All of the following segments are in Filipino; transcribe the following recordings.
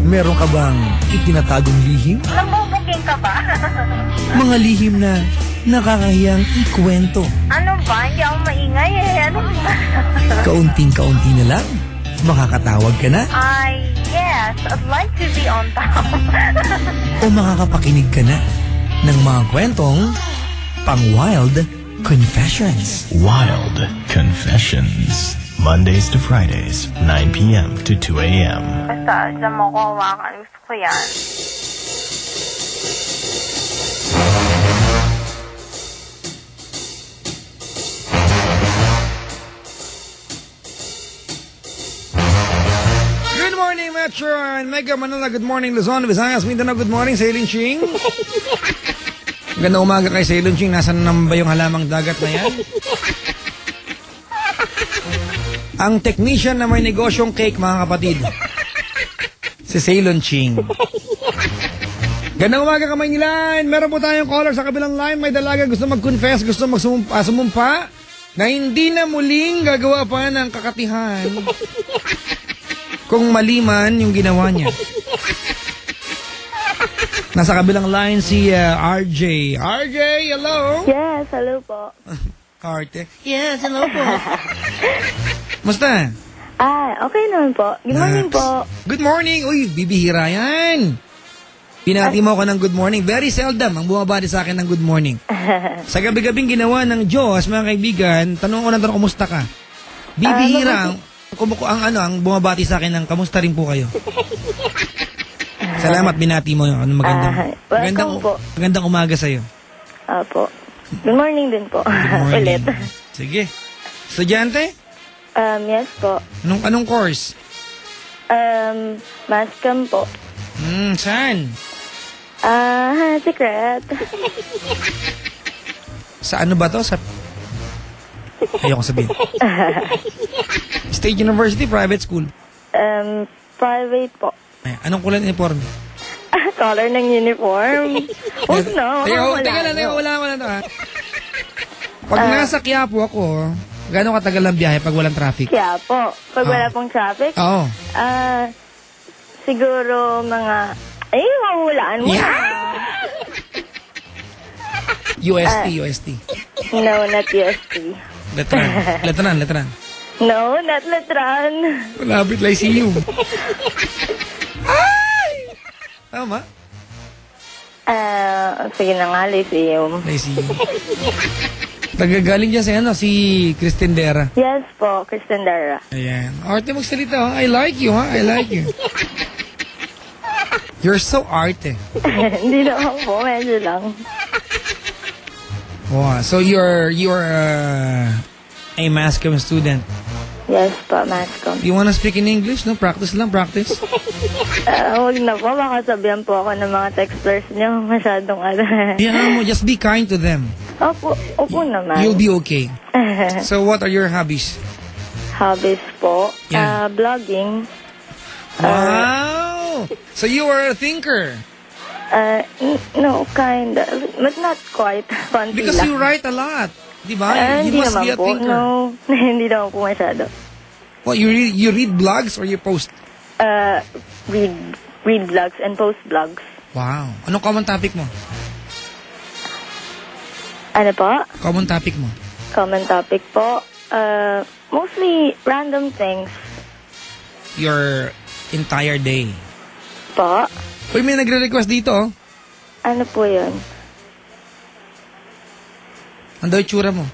Meron ka bang itinatagong lihim? Nambubuking ka ba? Mga lihim na nakakahiyang ikwento. Ano ba? Hindi ako maingay eh. Ano ba? Kaunting-kaunti na lang, makakatawag ka na. Yes. I'd like to be on top. O makakapakinig ka na ng mga kwentong pang-wild confessions. Wild Confessions. Mondays to Fridays, 9 p.m. to 2 a.m. Basta, dyan mo ko hawakan. Gusto ko yan. Good morning, Metro and Mega Manila. Good morning, Luzon, Visayas, Mindanao. Good morning, Sailin Ching. Ganda umaga kay Sailin Ching. Nasaan naman ba yung halamang dagat na yan? Ang technician na may negosyong cake, mga kapatid. Si Sailin Ching. Gandang umaga ka, Mangilan. Meron po tayong caller sa kabilang line. May dalaga gusto mag-confess, gusto sumumpa na hindi na muling gagawa pa ng kakatihan kung mali man yung ginawa niya. Nasa kabilang line si RJ. RJ, hello? Yes, hello po. Arte. Yes, hello po. Musta? Okay naman po. Good morning po. Good morning. Uy, bibihira yan. Pinati mo ako ng good morning. Very seldom ang bumabati sa akin ng good morning. Sa gabi-gabing ginawa ng Diyos, mga kaibigan, tanong ko na tanong, kumusta ka? Bibihira ang bumabati sa akin ng kamusta rin po kayo. Salamat, binati mo yun. Magandang umaga sa'yo. Opo. Good morning din po. Good morning. Ulit. Sige. Estudyante? Yes po. Anong course? Mass comm po. Saan? Secret. Sa ano ba to? Ayoko sabihin. State University, private school? Private po. Ay, anong kulay ng uniform? Color ng uniform. Huwag na. Teka lang, wala to ha. Pag nasa Quiapo ako, gano'ng katagal ang biyahe pag walang traffic? Quiapo. Pag wala pong traffic? Oo. Siguro mga... mahulaan mo na. UST. No, not UST. Letran. No, not Letran. Malapit Lyceum. Ay! Tama? Sige na nga, Lyceum. Tagagaling dyan si Cristendera. Yes po, Cristendera. Ayan. Arte magsalita, ha? I like you, ha? I like you. You're so arte. Hindi naman po, medyo lang. Wow. So you're a mass comm student. Yes po, mass comm. You wanna speak in English? No? Practice lang, practice. Huwag na po, baka sabihan po ako ng mga texters niyo. Masyadong Yeah, just be kind to them. Opo naman. You'll be okay. So what are your hobbies? Hobbies po? Yeah. Blogging. Wow! So you are a thinker? No, kind of. But not quite. Because you write a lot. Diba? You must be a thinker. No, hindi naman po masyado. Well, you read blogs or you post? Read blogs and post blogs. Wow. Anong common topic mo? Ano po? Common topic mo? Common topic po? Mostly random things. Your entire day? Po? Uy, may nagre-request dito. Ano po yun? Ano daw itsura mo?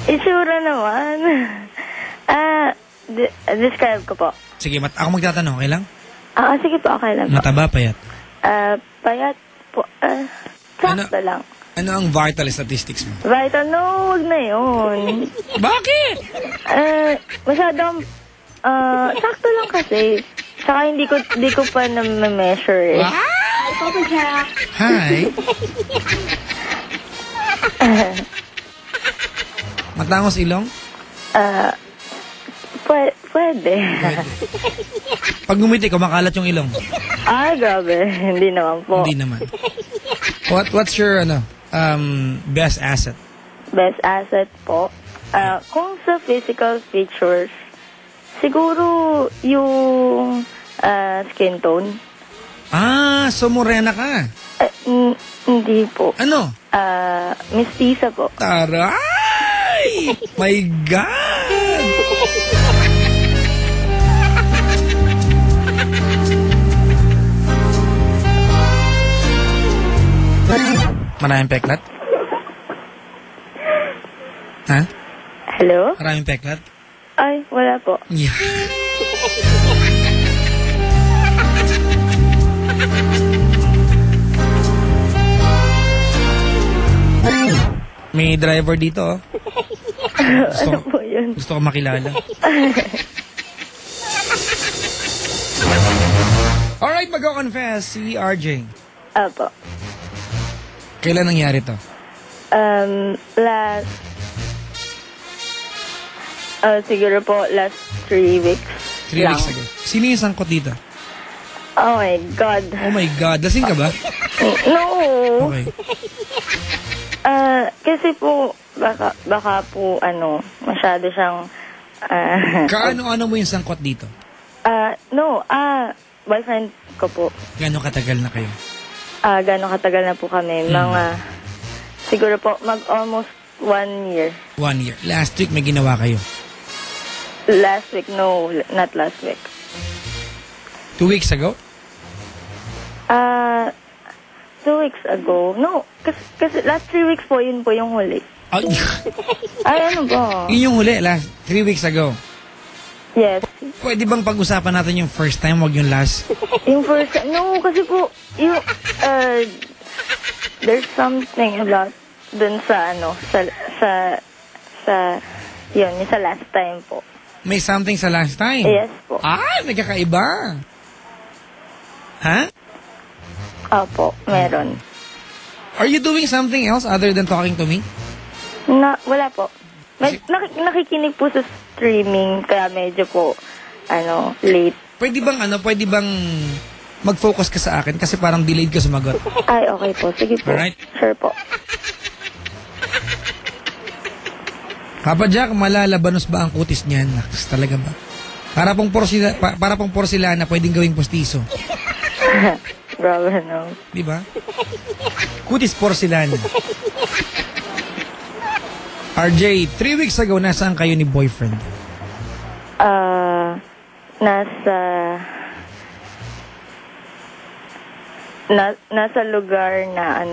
Itsura naman. Describe ko po. Sige, ako magtatanong, okay lang? Sige po, okay lang po. Mataba, payat? Payat po. Sakto lang. Ano ang vital statistics mo? Vital? No, huwag na yun. Bakit? Masyadong, sakto lang kasi. Saka hindi ko pa na-measure eh. Hi, Papa Jack. Hi. Matangos ilong? Pwede. Pag ngumiti, kumakalat yung ilong? Grabe. Hindi naman po. Hindi naman. What's your best asset? Best asset po? Kung sa physical features, siguro yung skin tone. So morena ka. Hindi po. Ano? Mestiza po. Taray! My God! Maraming peklat? Ha? Hello? Maraming peklat? Ay, wala po. Yeah. May driver dito, oh. Ano po yun? Gusto ko makilala. Alright, mag-confess si RJ. Apo. Kailan nangyari to? Siguro po last 3 weeks 3 lang. weeks ago. Sino yung sangkot dito? Oh my God. Oh my God, lasing ka ba? No. Okay. Kasi po, baka po, masyado siyang, Kaano-ano mo yung sangkot dito? boyfriend ko po. Gano'ng katagal na kayo? Gano'ng katagal na po kami? Siguro po, almost 1 year. 1 year. Last week may ginawa kayo. Last week, no, not last week. 2 weeks ago? 2 weeks ago. No, kasi last 3 weeks po, yun po yung huli. Ay, Ay, ano ba? yun yung huli, last 3 weeks ago. Yes. Pwede bang pag-usapan natin yung first time, wag yung last? Yung first, no, kasi po, yung, there's something about dun sa, yun, yung sa last time po. May something sa last time? Yes po. May kakaiba. Ha? Opo, meron. Are you doing something else other than talking to me? Wala po. Nakikinig po sa streaming, kaya medyo po, late. Pwede bang mag-focus ka sa akin kasi parang delayed ka sumagot? Ay, okay po. Sige po. Alright. Sure po. Papa Jack, malalabanos ba ang kutis niyan? Naks, talaga ba? Para pong porcelana, pwedeng gawing postiso. Bravo, no. Di ba? Kutis porcelana. RJ, 3 weeks ago, nasaan kayo ni boyfriend? Nasa lugar na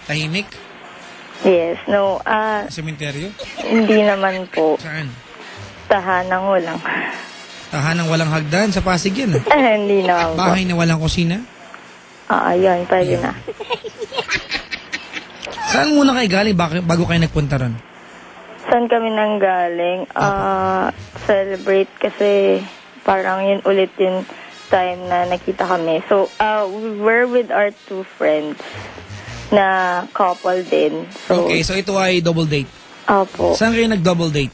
Tahimik? Yes, no, Sementeryo? hindi naman po. Saan? Tahanang walang. Tahanang walang hagdan sa Pasig yan. Hindi naman po. Bahay na walang kusina? Yun, pwede na. Saan muna kayo galing bago kayo nagpunta ron? Saan kami nang galing? Celebrate kasi parang yun ulit yung time na nakita kami. So, we're with our 2 friends na couple din. So, Okay, so ito ay double date. Opo. Saan kayo nag-double date?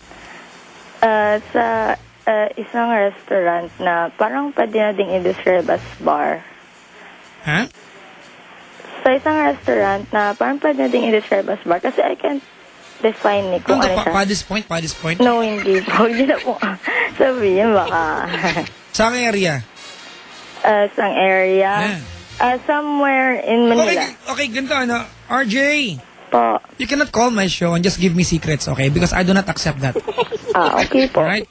Sa isang restaurant na parang pwede na ding i-describe as bar. Ha? Sa isang restaurant na parang pwede na ding i-describe as bar kasi I can't define ni kung ano siya. Paddy's Point? No, hindi po. Hindi na po sabihin baka. Saan area? Isang area. Somewhere in Manila. Okay, ganito RJ, Po. you cannot call my show and just give me secrets, okay? Because I do not accept that. Okay po. Alright?